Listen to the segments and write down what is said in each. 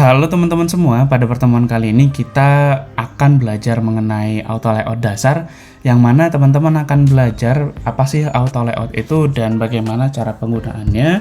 Halo teman-teman semua, pada pertemuan kali ini kita akan belajar mengenai auto layout dasar, yang mana teman-teman akan belajar apa sih auto layout itu dan bagaimana cara penggunaannya,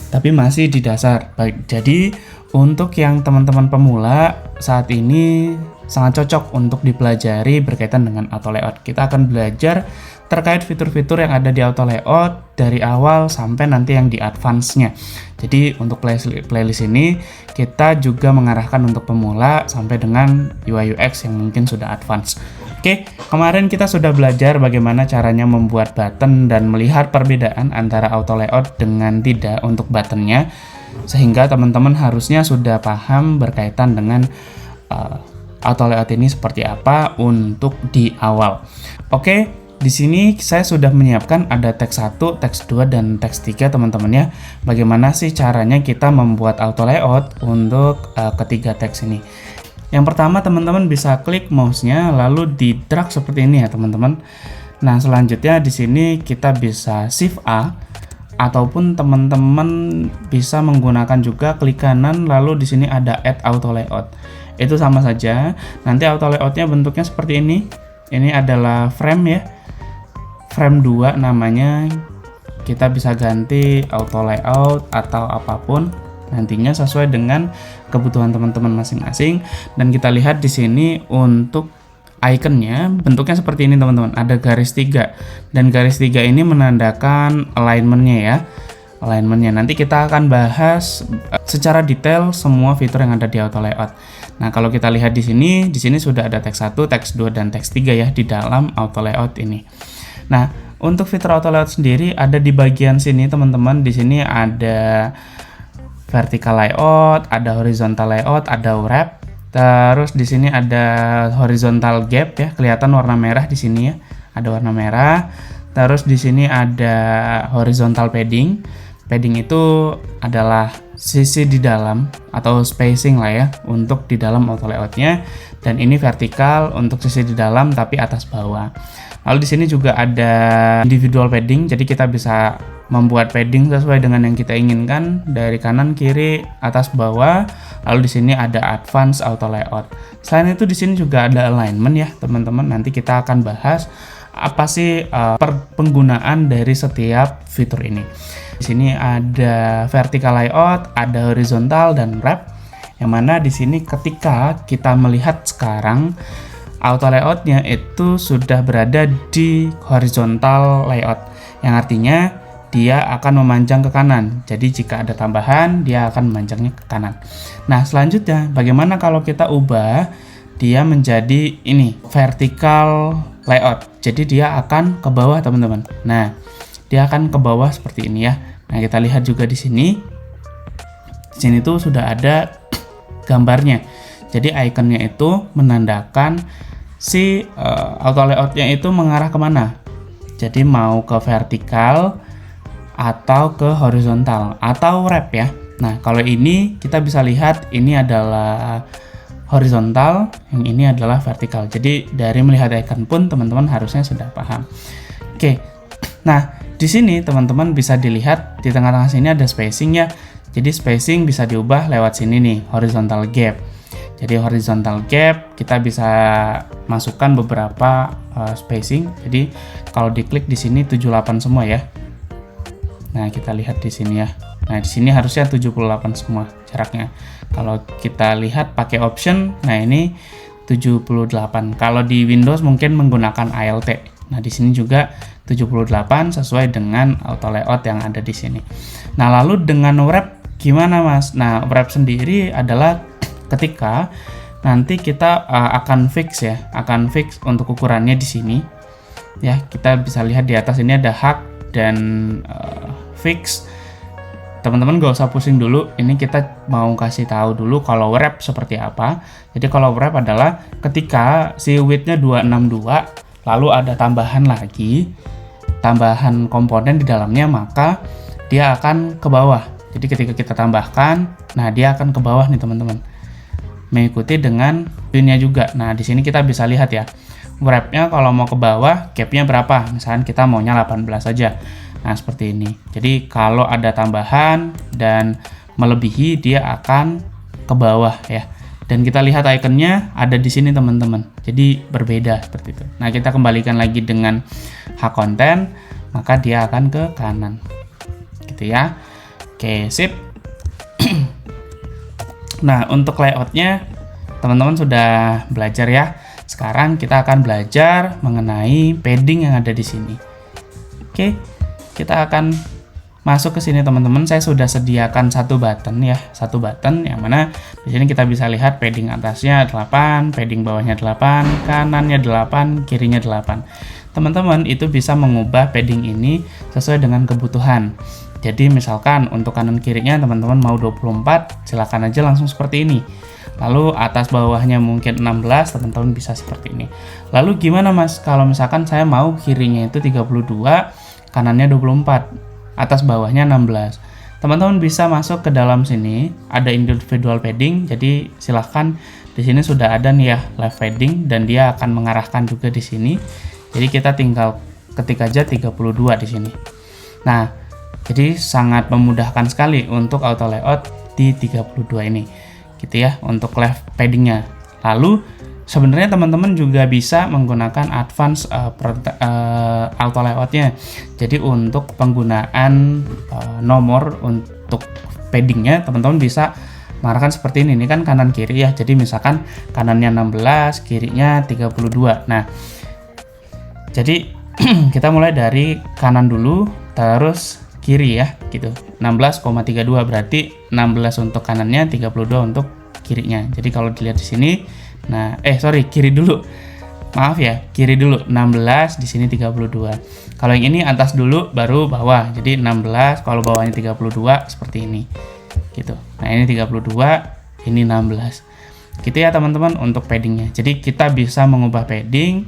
tapi masih di dasar. Baik, jadi untuk yang teman-teman pemula saat ini sangat cocok untuk dipelajari berkaitan dengan auto layout. Kita akan belajar terkait fitur-fitur yang ada di auto layout dari awal sampai nanti yang di advance-nya. Jadi untuk playlist ini kita juga mengarahkan untuk pemula sampai dengan UI UX yang mungkin sudah advance. Oke, kemarin kita sudah belajar bagaimana caranya membuat button dan melihat perbedaan antara auto layout dengan tidak untuk buttonnya, sehingga teman-teman harusnya sudah paham berkaitan dengan auto layout ini seperti apa untuk di awal. Oke, di sini saya sudah menyiapkan ada teks 1, teks 2, dan teks 3 teman-teman ya. Bagaimana sih caranya kita membuat auto layout untuk ketiga teks ini? Yang pertama teman-teman bisa klik mouse-nya lalu di drag seperti ini ya teman-teman. Nah, selanjutnya di sini kita bisa Shift A ataupun teman-teman bisa menggunakan juga klik kanan lalu di sini ada add auto layout. Itu sama saja. Nanti auto layout-nya bentuknya seperti ini. Ini adalah frame ya. Frame 2 namanya, kita bisa ganti auto layout atau apapun nantinya sesuai dengan kebutuhan teman-teman masing-masing. Dan kita lihat di sini untuk ikonnya bentuknya seperti ini teman-teman, ada garis 3 dan garis 3 ini menandakan alignment-nya ya. Alignment-nya nanti kita akan bahas secara detail semua fitur yang ada di auto layout. Nah, kalau kita lihat di sini sudah ada teks 1, teks 2, dan teks 3 ya di dalam auto layout ini. Nah, untuk fitur auto layout sendiri ada di bagian sini teman-teman. Di sini ada vertical layout, ada horizontal layout, ada wrap. Terus di sini ada horizontal gap ya, kelihatan warna merah di sini ya. Ada warna merah. Terus di sini ada horizontal padding. Padding itu adalah sisi di dalam atau spacing lah ya untuk di dalam auto layoutnya. Dan ini vertikal untuk sisi di dalam tapi atas bawah. Lalu di sini juga ada individual padding, jadi kita bisa membuat padding sesuai dengan yang kita inginkan dari kanan, kiri, atas, bawah. Lalu di sini ada advance auto layout. Selain itu di sini juga ada alignment ya teman-teman. Nanti kita akan bahas apa sih penggunaan dari setiap fitur ini. Di sini ada vertical layout, ada horizontal dan wrap. Yang mana di sini ketika kita melihat sekarang auto layoutnya itu sudah berada di horizontal layout, yang artinya dia akan memanjang ke kanan. Jadi jika ada tambahan dia akan memanjangnya ke kanan. Nah, selanjutnya bagaimana kalau kita ubah dia menjadi ini vertical layout, jadi dia akan ke bawah teman-teman. Nah, dia akan ke bawah seperti ini ya. Nah, kita lihat juga di sini. Di sini tuh sudah ada gambarnya. Jadi ikonnya itu menandakan si auto layoutnya itu mengarah kemana. Jadi mau ke vertikal atau ke horizontal atau wrap ya. Nah, kalau ini kita bisa lihat ini adalah horizontal, yang ini adalah vertikal. Jadi dari melihat icon pun teman-teman harusnya sudah paham. Oke. Nah, di sini teman-teman bisa dilihat di tengah-tengah sini ada spacing ya. Jadi spacing bisa diubah lewat sini nih, horizontal gap. Jadi horizontal gap kita bisa masukkan beberapa spacing. Jadi kalau diklik di sini 78 semua ya. Nah, kita lihat di sini ya. Nah, di sini harusnya 78 semua jaraknya. Kalau kita lihat pakai option, nah ini 78. Kalau di Windows mungkin menggunakan ALT. Nah, di sini juga 78 sesuai dengan auto layout yang ada di sini. Nah, lalu dengan wrap gimana, Mas? Nah, wrap sendiri adalah ketika nanti kita akan fix ya, akan fix untuk ukurannya di sini. Ya, kita bisa lihat di atas ini ada hug dan fix. Teman-teman gak usah pusing dulu, ini kita mau kasih tahu dulu kalau wrap seperti apa. Jadi kalau wrap adalah ketika si width-nya 262, lalu ada tambahan lagi, tambahan komponen di dalamnya, maka dia akan ke bawah. Jadi ketika kita tambahkan, nah dia akan ke bawah nih teman-teman. Mengikuti dengan pin-nya juga. Nah, di sini kita bisa lihat ya. Wrap-nya kalau mau ke bawah, gap-nya berapa? Misalkan kita maunya 18 saja. Nah, seperti ini. Jadi kalau ada tambahan dan melebihi, dia akan ke bawah ya. Dan kita lihat ikonnya ada di sini teman-teman. Jadi berbeda seperti itu. Nah, kita kembalikan lagi dengan hak konten, maka dia akan ke kanan. Gitu ya. Oke, sip. Nah, untuk layoutnya teman-teman sudah belajar ya. Sekarang kita akan belajar mengenai padding yang ada di sini. Oke, kita akan masuk ke sini teman-teman. Saya sudah sediakan satu button ya, satu button yang mana di sini kita bisa lihat padding atasnya 8, padding bawahnya 8, kanannya 8, kirinya 8. Teman-teman itu bisa mengubah padding ini sesuai dengan kebutuhan. Jadi misalkan untuk kanan kirinya teman-teman mau 24, silakan aja langsung seperti ini. Lalu atas bawahnya mungkin 16, teman-teman bisa seperti ini. Lalu gimana Mas kalau misalkan saya mau kirinya itu 32, kanannya 24, atas bawahnya 16. Teman-teman bisa masuk ke dalam sini, ada individual padding. Jadi silahkan di sini sudah ada nih ya left padding dan dia akan mengarahkan juga di sini. Jadi kita tinggal ketik aja 32 di sini. Nah, jadi sangat memudahkan sekali untuk auto layout di 32 ini. Gitu ya untuk left paddingnya. Lalu sebenarnya teman-teman juga bisa menggunakan advance auto layoutnya. Jadi untuk penggunaan nomor untuk paddingnya teman-teman bisa mengarahkan seperti ini. Ini kan kanan kiri ya. Jadi misalkan kanannya 16, kirinya 32. Nah, jadi kita mulai dari kanan dulu, terus kiri ya gitu. 16,32 berarti 16 untuk kanannya, 32 untuk kirinya. Jadi kalau dilihat di sini, nah kiri dulu. Maaf ya, kiri dulu 16, di sini 32. Kalau yang ini atas dulu baru bawah. Jadi 16, kalau bawahnya 32 seperti ini. Gitu. Nah, ini 32, ini 16. Gitu ya teman-teman untuk paddingnya. Jadi kita bisa mengubah padding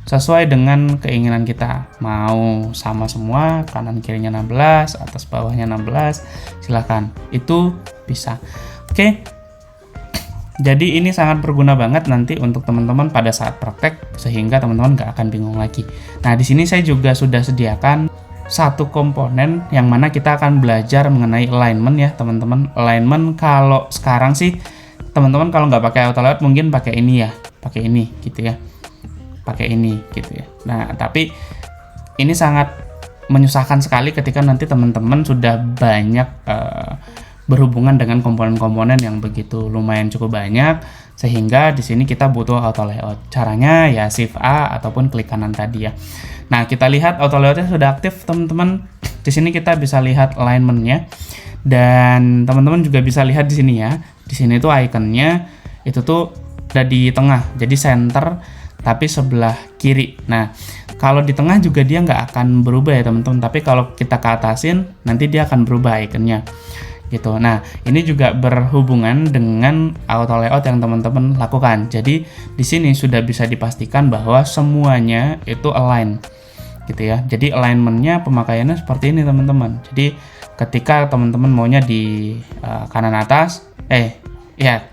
sesuai dengan keinginan kita. Mau sama semua, kanan kirinya 16, atas bawahnya 16, silahkan. Itu bisa. Oke. Jadi ini sangat berguna banget nanti untuk teman-teman pada saat praktek, sehingga teman-teman nggak akan bingung lagi. Nah, di sini saya juga sudah sediakan satu komponen yang mana kita akan belajar mengenai alignment ya teman-teman. Alignment kalau sekarang sih teman-teman kalau nggak pakai auto layout mungkin pakai ini ya, pakai ini gitu ya. Pakai ini gitu ya. Nah, tapi ini sangat menyusahkan sekali ketika nanti teman-teman sudah banyak berhubungan dengan komponen-komponen yang begitu lumayan cukup banyak, sehingga di sini kita butuh auto layout. Caranya ya shift A ataupun klik kanan tadi ya. Nah, kita lihat auto layoutnya sudah aktif teman-teman. Di sini kita bisa lihat alignment-nya dan teman-teman juga bisa lihat di sini ya. Di sini tuh ikonnya itu tuh ada di tengah, jadi center tapi sebelah kiri. Nah, kalau di tengah juga dia nggak akan berubah ya teman-teman, tapi kalau kita ke atasin nanti dia akan berubah ikonnya gitu. Nah, ini juga berhubungan dengan auto layout yang teman-teman lakukan. Jadi di sini sudah bisa dipastikan bahwa semuanya itu align gitu ya. Jadi alignmentnya pemakaiannya seperti ini teman-teman. Jadi ketika teman-teman maunya di kanan atas,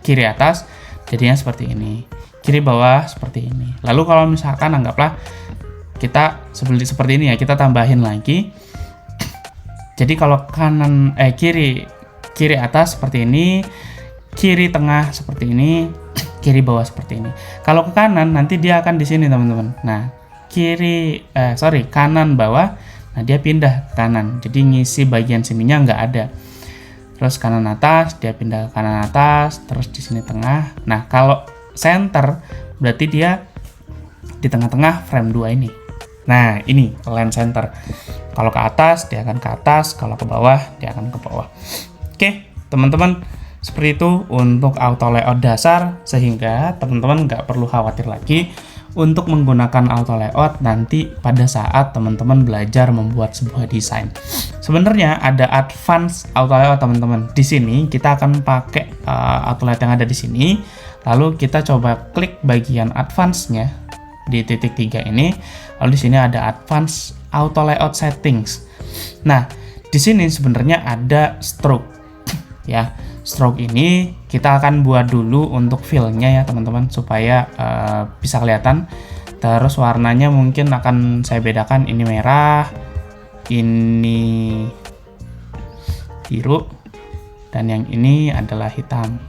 kiri atas, jadinya seperti ini. Kiri bawah seperti ini. Lalu kalau misalkan anggaplah kita seperti ini ya, kita tambahin lagi. Jadi kalau kiri atas seperti ini, kiri tengah seperti ini, kiri bawah seperti ini. Kalau ke kanan nanti dia akan di sini teman-teman. Nah, kanan bawah, nah dia pindah ke kanan. Jadi ngisi bagian sininya nggak ada. Terus kanan atas, dia pindah ke kanan atas, terus di sini tengah. Nah, kalau center berarti dia di tengah-tengah frame 2 ini. Nah, ini align center. Kalau ke atas dia akan ke atas, kalau ke bawah dia akan ke bawah. Oke, teman-teman, seperti itu untuk auto layout dasar, sehingga teman-teman nggak perlu khawatir lagi untuk menggunakan auto layout nanti pada saat teman-teman belajar membuat sebuah desain. Sebenarnya ada advance auto layout teman-teman. Di sini kita akan pakai auto layout yang ada di sini. Lalu kita coba klik bagian advance-nya di titik 3 ini. Lalu di sini ada advance auto layout settings. Nah, di sini sebenarnya ada stroke. Ya, stroke ini kita akan buat dulu untuk fill-nya ya teman-teman, supaya bisa kelihatan. Terus warnanya mungkin akan saya bedakan, ini merah, ini biru, dan yang ini adalah hitam.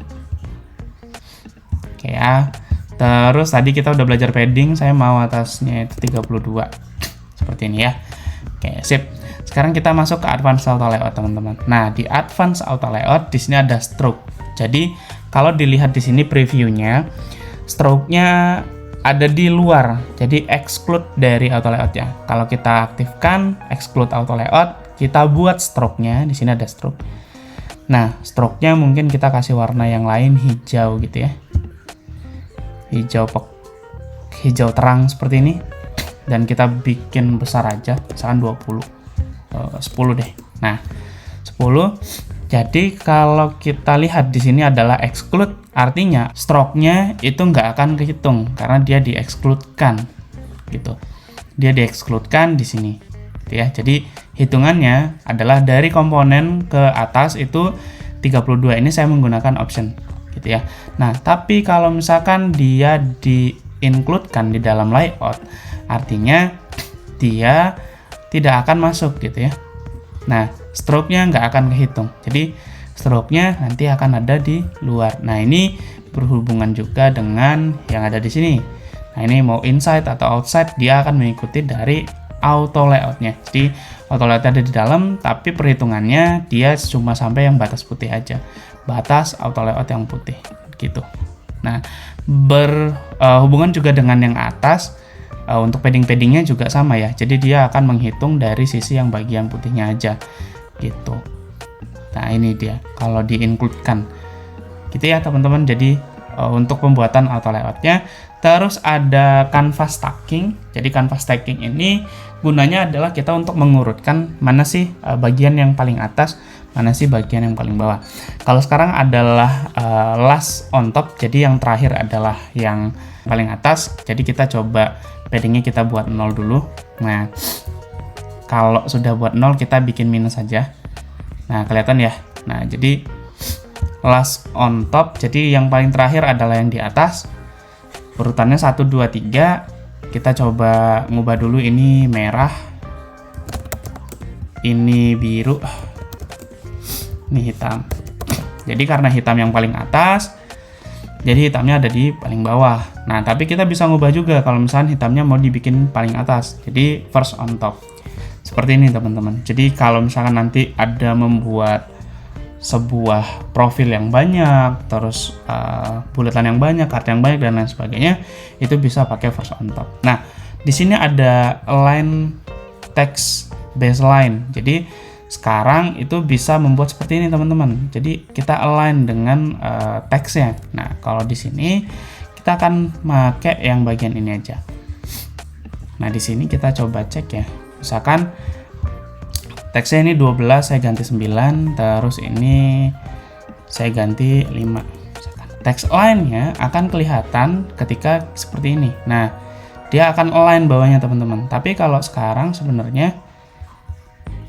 Oke ya. Terus tadi kita udah belajar padding, saya mau atasnya itu 32. Seperti ini ya. Oke, sip. Sekarang kita masuk ke advance auto layout, teman-teman. Nah, di advance auto layout di sini ada stroke. Jadi, kalau dilihat di sini previewnya, stroke-nya ada di luar. Jadi, exclude dari auto layout-nya. Kalau kita aktifkan exclude auto layout, kita buat stroke-nya. Di sini ada stroke. Nah, stroke-nya mungkin kita kasih warna yang lain, hijau gitu ya. Hijau terang seperti ini, dan kita bikin besar aja, misalkan 10 deh. Nah, 10. Jadi kalau kita lihat di sini adalah exclude, artinya stroke-nya itu nggak akan kehitung karena dia di-exclude-kan gitu. Dia di-exclude-kan di sini gitu ya. Jadi hitungannya adalah dari komponen ke atas itu 32, ini saya menggunakan option gitu ya. Nah, tapi kalau misalkan dia di-include-kan di dalam layout, artinya dia tidak akan masuk gitu ya. Nah, stroke-nya nggak akan kehitung. Jadi, stroke-nya nanti akan ada di luar. Nah, ini berhubungan juga dengan yang ada di sini. Nah, ini mau inside atau outside, dia akan mengikuti dari auto layout-nya. Jadi, auto layout ada di dalam, tapi perhitungannya dia cuma sampai yang batas putih aja. Batas auto layout yang putih gitu. Nah, berhubungan juga dengan yang atas, untuk padding-paddingnya juga sama ya. Jadi dia akan menghitung dari sisi yang bagian putihnya aja gitu. Nah, ini dia kalau di-include-kan gitu ya teman-teman. Jadi untuk pembuatan auto layout-nya. Terus ada canvas stacking. Jadi canvas stacking ini gunanya adalah kita untuk mengurutkan mana sih bagian yang paling atas, mana sih bagian yang paling bawah. Kalau sekarang adalah last on top, jadi yang terakhir adalah yang paling atas. Jadi kita coba paddingnya kita buat 0 dulu. Nah, kalau sudah buat 0 kita bikin minus saja. Nah, kelihatan ya. Nah, jadi last on top, jadi yang paling terakhir adalah yang di atas. Urutannya 1, 2, 3. Kita coba ngubah dulu, ini merah, ini biru, ini hitam. Jadi karena hitam yang paling atas, jadi hitamnya ada di paling bawah. Nah, tapi kita bisa ngubah juga kalau misalnya hitamnya mau dibikin paling atas. Jadi first on top. Seperti ini teman-teman. Jadi kalau misalkan nanti ada membuat sebuah profil yang banyak, terus buletan yang banyak, kartu yang banyak, dan lain sebagainya, itu bisa pakai first on top. Nah, di sini ada align text baseline. Jadi sekarang itu bisa membuat seperti ini teman-teman. Jadi kita align dengan teksnya. Nah, kalau di sini kita akan pakai yang bagian ini aja. Nah, di sini kita coba cek ya. Misalkan teksnya ini 12, saya ganti 9, terus ini saya ganti 5. Teks line-nya akan kelihatan ketika seperti ini. Nah, dia akan align bawahnya teman-teman. Tapi kalau sekarang sebenarnya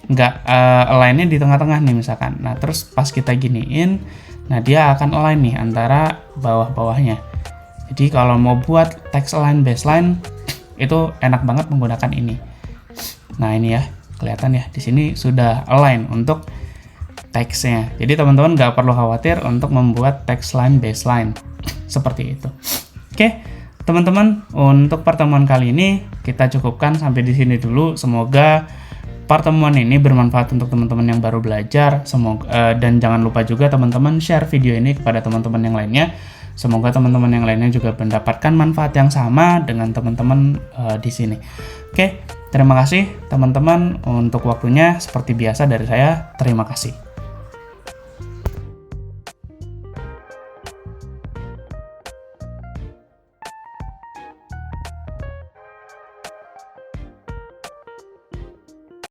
nggak align-nya di tengah-tengah nih misalkan. Nah, terus pas kita giniin, nah dia akan align nih antara bawah-bawahnya. Jadi kalau mau buat text align baseline itu enak banget menggunakan ini. Nah, ini ya. Kelihatan ya, di sini sudah align untuk teksnya. Jadi teman-teman nggak perlu khawatir untuk membuat text line baseline seperti itu. Oke, teman-teman, untuk pertemuan kali ini kita cukupkan sampai di sini dulu. Semoga pertemuan ini bermanfaat untuk teman-teman yang baru belajar. Semoga dan jangan lupa juga teman-teman share video ini kepada teman-teman yang lainnya. Semoga teman-teman yang lainnya juga mendapatkan manfaat yang sama dengan teman-teman di sini. Oke, terima kasih teman-teman untuk waktunya. Seperti biasa dari saya, terima kasih.